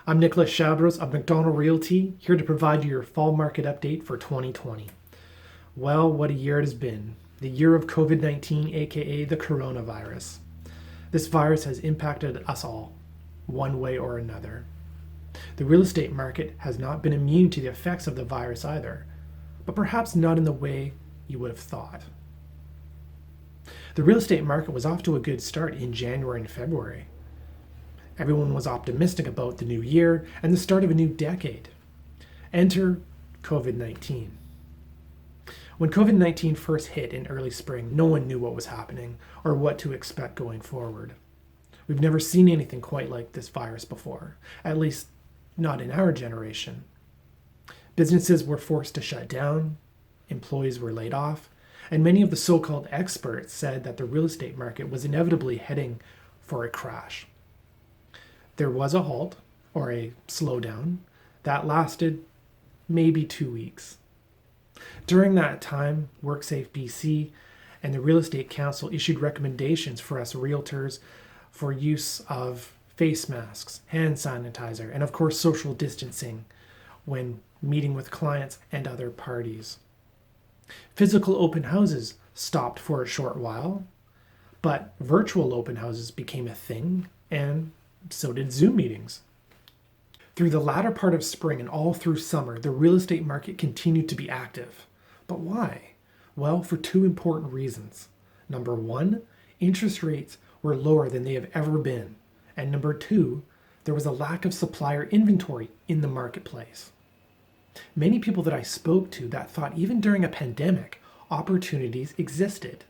I'm Nicholas Shabros of McDonald Realty, here to provide you your fall market update for 2020. Well, what a year it has been. The year of COVID-19, aka the coronavirus. This virus has impacted us all, one way or another. The real estate market has not been immune to the effects of the virus either, but perhaps not in the way you would have thought. The real estate market was off to a good start in January and February. Everyone was optimistic about the new year and the start of a new decade. Enter COVID-19. When COVID-19 first hit in early spring, no one knew what was happening or what to expect going forward. We've never seen anything quite like this virus before, at least not in our generation. Businesses were forced to shut down, employees were laid off, and many of the so-called experts said that the real estate market was inevitably heading for a crash. There was a halt, or a slowdown, that lasted maybe 2 weeks. During that time, WorkSafe BC and the Real Estate Council issued recommendations for us realtors for use of face masks, hand sanitizer, and of course social distancing when meeting with clients and other parties. Physical open houses stopped for a short while, but virtual open houses became a thing, and so did Zoom meetings. Through the latter part of spring and all through summer, the real estate market continued to be active. But why? Well, for two important reasons. Number one, interest rates were lower than they have ever been. And number two, there was a lack of supplier inventory in the marketplace. Many people that I spoke to that thought even during a pandemic, opportunities existed.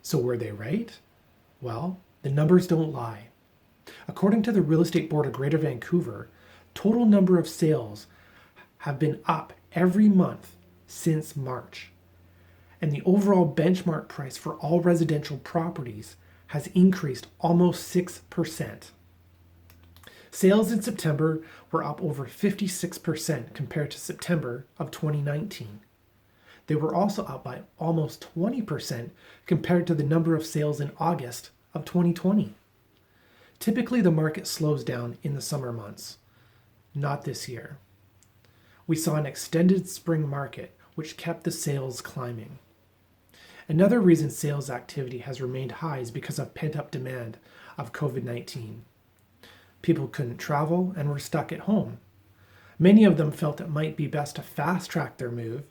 So were they right? Well, the numbers don't lie. According to the Real Estate Board of Greater Vancouver, total number of sales have been up every month since March. And the overall benchmark price for all residential properties has increased almost 6%. Sales in September were up over 56% compared to September of 2019. They were also up by almost 20% compared to the number of sales in August of 2020. Typically, the market slows down in the summer months. Not this year. We saw an extended spring market, which kept the sales climbing. Another reason sales activity has remained high is because of pent-up demand of COVID-19. People couldn't travel and were stuck at home. Many of them felt it might be best to fast-track their move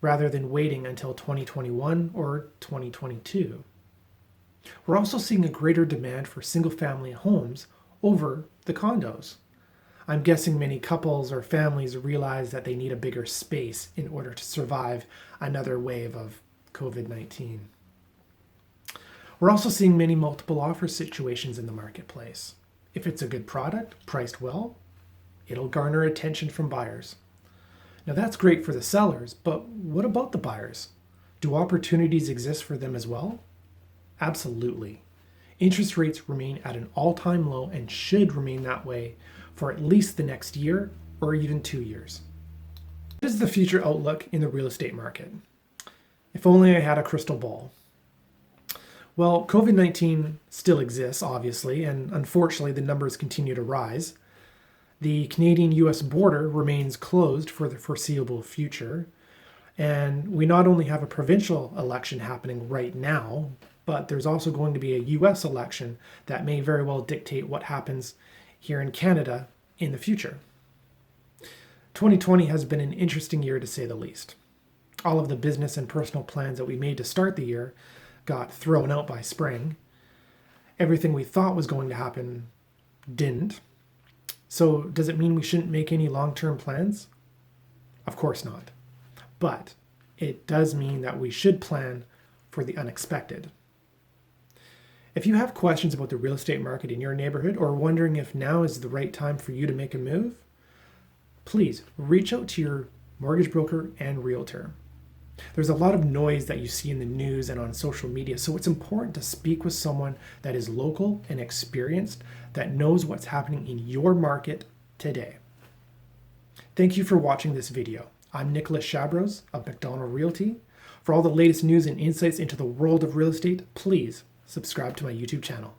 rather than waiting until 2021 or 2022. We're also seeing a greater demand for single-family homes over the condos. I'm guessing many couples or families realize that they need a bigger space in order to survive another wave of COVID-19. We're also seeing many multiple offer situations in the marketplace. If it's a good product, priced well, it'll garner attention from buyers. Now that's great for the sellers, but what about the buyers? Do opportunities exist for them as well? Absolutely. Interest rates remain at an all-time low and should remain that way for at least the next year or even 2 years. What is the future outlook in the real estate market? If only I had a crystal ball. Well, COVID-19 still exists, obviously, and unfortunately the numbers continue to rise. The Canadian-US border remains closed for the foreseeable future, and we not only have a provincial election happening right now, but there's also going to be a US election that may very well dictate what happens here in Canada in the future. 2020 has been an interesting year to say the least. All of the business and personal plans that we made to start the year got thrown out by spring. Everything we thought was going to happen didn't. So does it mean we shouldn't make any long-term plans? Of course not. But it does mean that we should plan for the unexpected. If you have questions about the real estate market in your neighborhood or wondering if now is the right time for you to make a move, please reach out to your mortgage broker and realtor. There's a lot of noise that you see in the news and on social media, so it's important to speak with someone that is local and experienced, that knows what's happening in your market today. Thank you for watching this video. I'm Nicholas Shabros of McDonald Realty. For all the latest news and insights into the world of real estate, please subscribe to my YouTube channel.